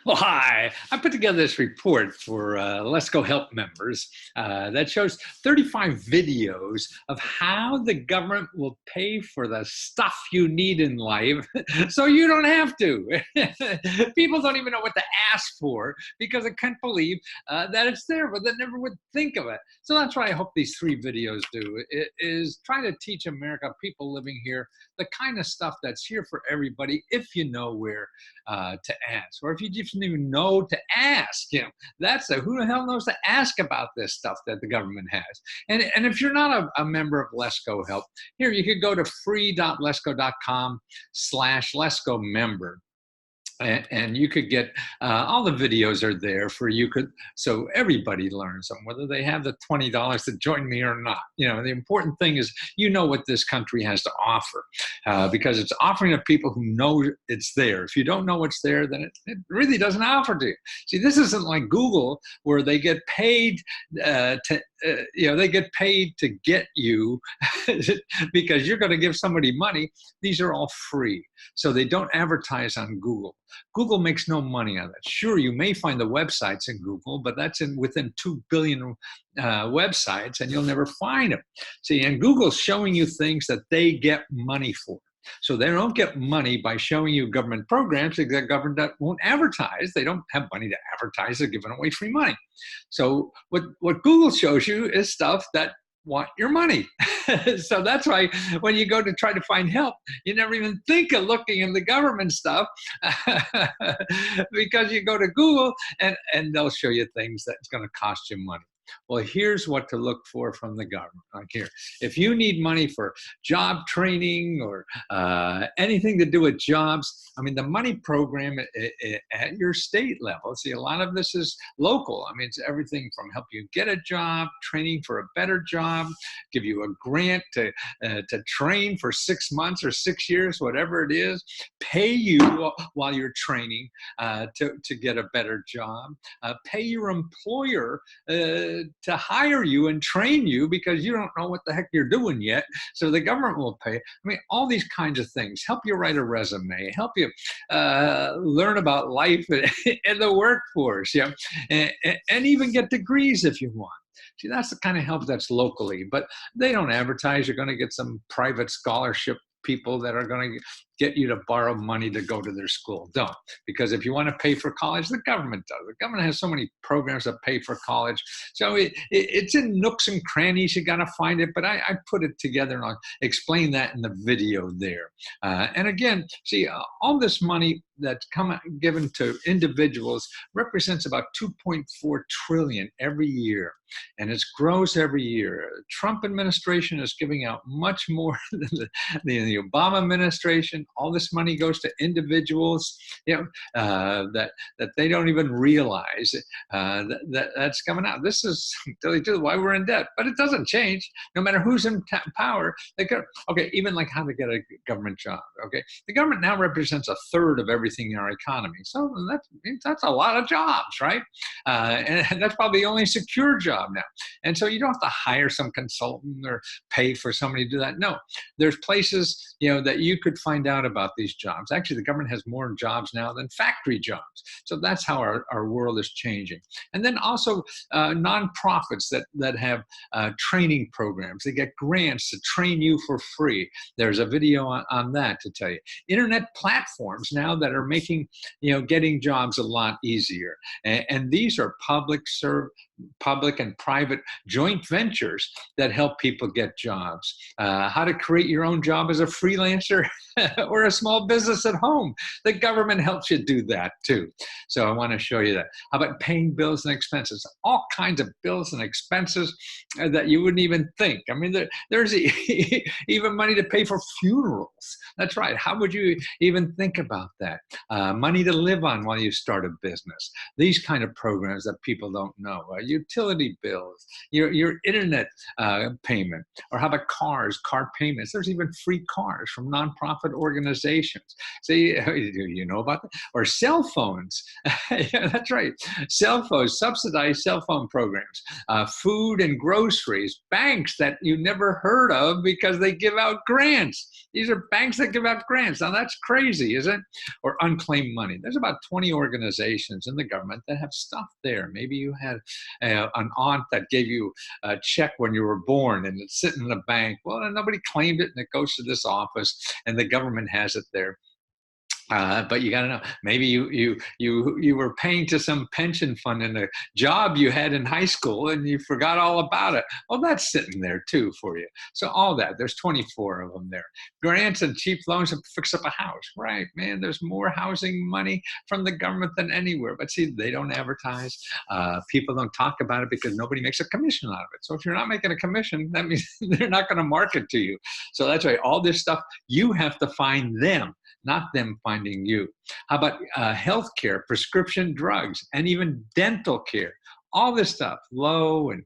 Well, hi. I put together this report for Lesko Help members that shows 35 videos of how the government will pay for the stuff you need in life so you don't have to. People don't even know what to ask for because they can't believe that it's there, but they never would think of it. So that's what I hope these three videos do, is try to teach America, people living here, the kind of stuff that's here for everybody if you know where to ask, or if you just don't even know to ask. That's who the hell knows to ask about this stuff that the government has. And if you're not a member of Lesko Help, here you could go to free.lesko.com/Lesko member. And you could get all the videos are there for you could, so everybody learns them, whether they have the $20 to join me or not. The important thing is what this country has to offer, because it's offering to people who know it's there. If you don't know what's there, then it really doesn't offer to you. See, this isn't like Google, where they get paid they get paid to get you because you're going to give somebody money. These are all free, so they don't advertise on Google. Google makes no money on that. Sure, you may find the websites in Google, but that's within 2 billion websites, and you'll never find them. See, and Google's showing you things that they get money for. So they don't get money by showing you government programs because the government won't advertise. They don't have money to advertise. They're giving away free money. So what Google shows you is stuff that want your money. So that's why when you go to try to find help, you never even think of looking in the government stuff because you go to Google and they'll show you things that's going to cost you money. Well, here's what to look for from the government. Like here, if you need money for job training or anything to do with jobs, I mean, the money program at your state level, see, a lot of this is local. I mean, it's everything from help you get a job, training for a better job, give you a grant to train for 6 months or 6 years, whatever it is, pay you while you're training to get a better job, pay your employer to hire you and train you because you don't know what the heck you're doing yet. So the government will pay. I mean, all these kinds of things help you write a resume, help you learn about life in the workforce, and even get degrees if you want. See, that's the kind of help that's locally, but they don't advertise. You're going to get some private scholarship people that are going to get you to borrow money to go to their school. Don't, because if you want to pay for college, the government does. The government has so many programs that pay for college. So it's in nooks and crannies. You got to find it, but I put it together and I'll explain that in the video there. And again, see, all this money that's given to individuals represents about 2.4 trillion every year, and it grows every year. Trump administration is giving out much more than the Obama administration. All this money goes to individuals, that they don't even realize that's coming out. This is why we're in debt, but it doesn't change. No matter who's in power, even like how to get a government job. Okay, the government now represents a third of everything in our economy, so that's a lot of jobs, right? And that's probably the only secure job now. And so you don't have to hire some consultant or pay for somebody to do that. No, there's places that you could find out about these jobs. Actually, the government has more jobs now than factory jobs. So that's how our world is changing. And then also nonprofits that have training programs. They get grants to train you for free. There's a video on that to tell you. Internet platforms now that are making getting jobs a lot easier. And these are public and private joint ventures that help people get jobs. How to create your own job as a freelancer or a small business at home. The government helps you do that too. So I want to show you that. How about paying bills and expenses? All kinds of bills and expenses that you wouldn't even think. I mean, there's even money to pay for funerals. That's right. How would you even think about that? Money to live on while you start a business. These kind of programs that people don't know. Utility bills, your internet payment, or how about car payments? There's even free cars from nonprofit organizations. See, you know about that? Or cell phones. Yeah, that's right. Cell phones, subsidized cell phone programs, food and groceries, banks that you never heard of because they give out grants. These are banks that give out grants. Now that's crazy, isn't it? Or unclaimed money. There's about 20 organizations in the government that have stuff there. Maybe you had an aunt that gave you a check when you were born and it's sitting in a bank. Well, nobody claimed it and it goes to this office and the government has it there. But you got to know, maybe you were paying to some pension fund in a job you had in high school and you forgot all about it. Well, that's sitting there too for you. So all that, there's 24 of them there. Grants and cheap loans to fix up a house, right? Man, there's more housing money from the government than anywhere. But see, they don't advertise. People don't talk about it because nobody makes a commission out of it. So if you're not making a commission, that means they're not going to market to you. So that's why all this stuff, you have to find them, not them finding you. How about healthcare, prescription drugs, and even dental care? All this stuff, low and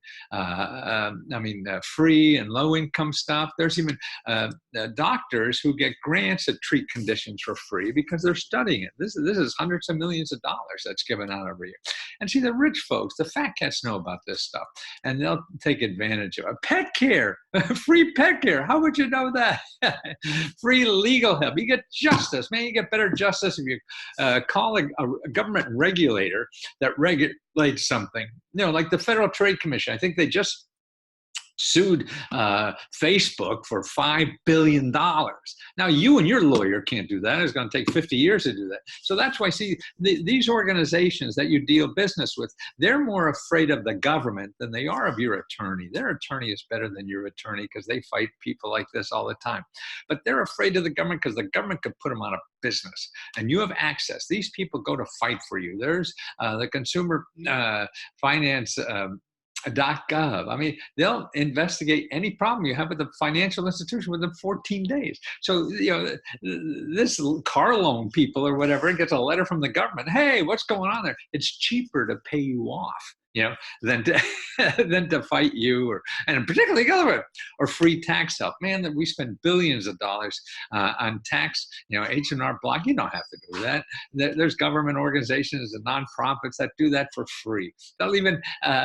free and low income stuff. There's even doctors who get grants that treat conditions for free because they're studying it. This is hundreds of millions of dollars that's given out every year. And see, the rich folks, the fat cats know about this stuff and they'll take advantage of it. Pet care, free pet care. How would you know that? Free legal help. You get justice. Man, you get better justice if you call a government regulator that regulates something. Like the Federal Trade Commission. I think they just sued Facebook for $5 billion. Now, you and your lawyer can't do that. It's going to take 50 years to do that. So that's why, see, these organizations that you deal business with, they're more afraid of the government than they are of your attorney. Their attorney is better than your attorney because they fight people like this all the time. But they're afraid of the government because the government could put them out of business. And you have access. These people go to fight for you. There's the Consumer Finance .gov. I mean, they'll investigate any problem you have with the financial institution within 14 days. So, this car loan people or whatever gets a letter from the government. Hey, what's going on there? It's cheaper to pay you off, than to fight you, and particularly government, or free tax help. Man, that we spend billions of dollars on tax, H&R Block. You don't have to do that. There's government organizations and nonprofits that do that for free. They'll even,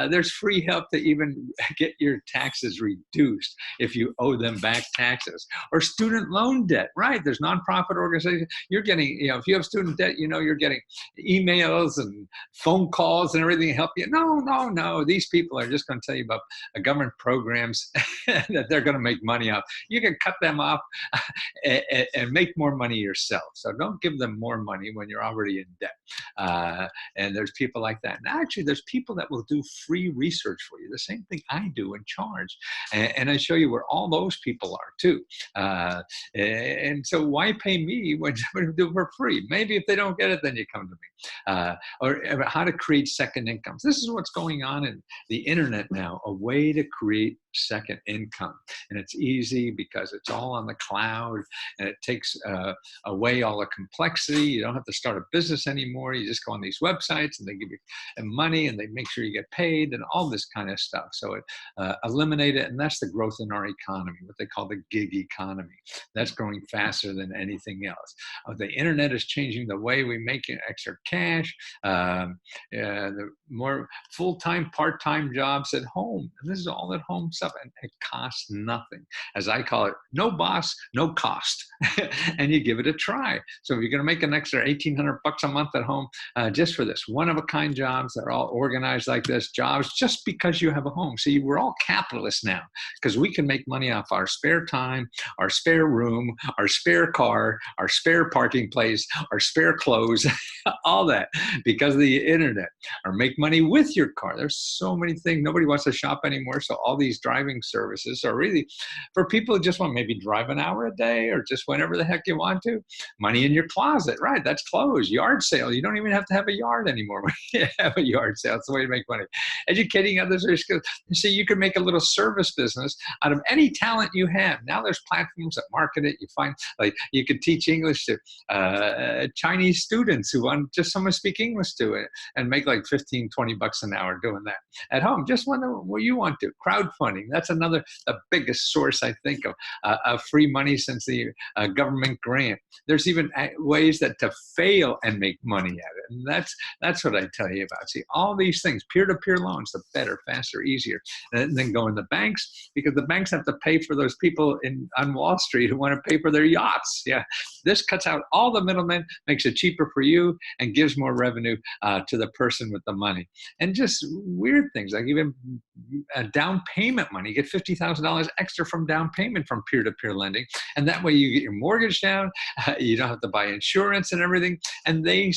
there's free help to even get your taxes reduced if you owe them back taxes. Or student loan debt, right? There's nonprofit organizations. You're getting, if you have student debt, you're getting emails and phone calls and everything to help you. No. These people are just going to tell you about government programs that they're going to make money off. You can cut them off and make more money yourself. So don't give them more money when you're already in debt. And there's people like that. And actually, there's people that will do free research for you. The same thing I do in charge. And I show you where all those people are too. And so why pay me when somebody do it for free? Maybe if they don't get it, then you come to me. Or how to create second incomes. This is what's going on in the internet now, a way to create second income. And it's easy because it's all on the cloud and it takes away all the complexity. You don't have to start a business anymore. You just go on these websites and they give you money and they make sure you get paid and all this kind of stuff. So it eliminate it. And that's the growth in our economy, what they call the gig economy. That's growing faster than anything else. The internet is changing the way we make extra cash. The more full-time, part-time jobs at home. And this is all at home stuff. And it costs nothing. As I call it, no boss, no cost. And you give it a try. So if you're going to make an extra $1,800 a month at home, just for this one-of-a-kind jobs, they're all organized like this, jobs just because you have a home. See, we're all capitalists now because we can make money off our spare time, our spare room, our spare car, our spare parking place, our spare clothes, all that because of the internet, or make money with your car. There's so many things. Nobody wants to shop anymore. So all these driving services are really for people who just want maybe drive an hour a day or just whenever the heck you want to. Money in your closet, right? That's closed. Yard sale. You don't even have to have a yard anymore when you have a yard sale. It's the way to make money. Educating others. So you can make a little service business out of any talent you have. Now there's platforms that market it. You find like you could teach English to Chinese students who want just someone to speak English to it and make like $15, $20 an hour doing that at home. Just what you want to. Crowdfunding. funding. That's another, the biggest source, I think, of free money since the government grant. There's even ways that to fail and make money at it. And that's what I tell you about. See, all these things, peer-to-peer loans, the better, faster, easier. And then go in the banks, because the banks have to pay for those people on Wall Street who want to pay for their yachts. Yeah, this cuts out all the middlemen, makes it cheaper for you, and gives more revenue to the person with the money. And just weird things like even down payment money. You get $50,000 extra from down payment from peer-to-peer lending, and that way you get your mortgage down. You don't have to buy insurance and everything, and they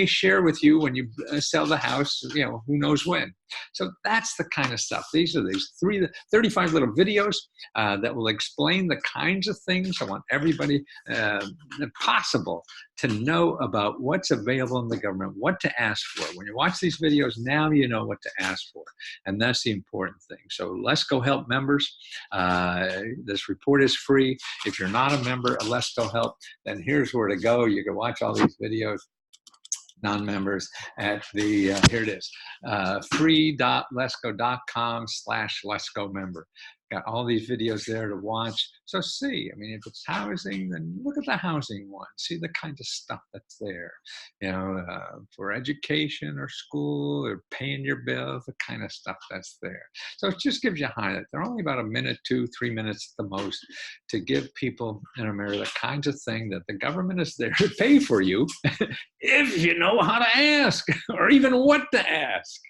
share with you when you sell the house. You know, who knows when. So that's the kind of stuff. These are these 35 little videos that will explain the kinds of things I want everybody possible to know about what's available in the government, what to ask for. When you watch these videos, now you know what to ask for. And that's the important thing. So Lesko Help members, this report is free. If you're not a member of Lesko Help, then here's where to go. You can watch all these videos. Non-members at the, here it is, free.lesko.com/Lesko member. Got all these videos there to watch. So see, I mean, if it's housing, then look at the housing one. See the kind of stuff that's there, you know, for education or school or paying your bills, the kind of stuff that's there. So it just gives you a highlight. They're only about a minute, 2-3 minutes at the most to give people in America the kinds of thing that the government is there to pay for you if you know how to ask or even what to ask.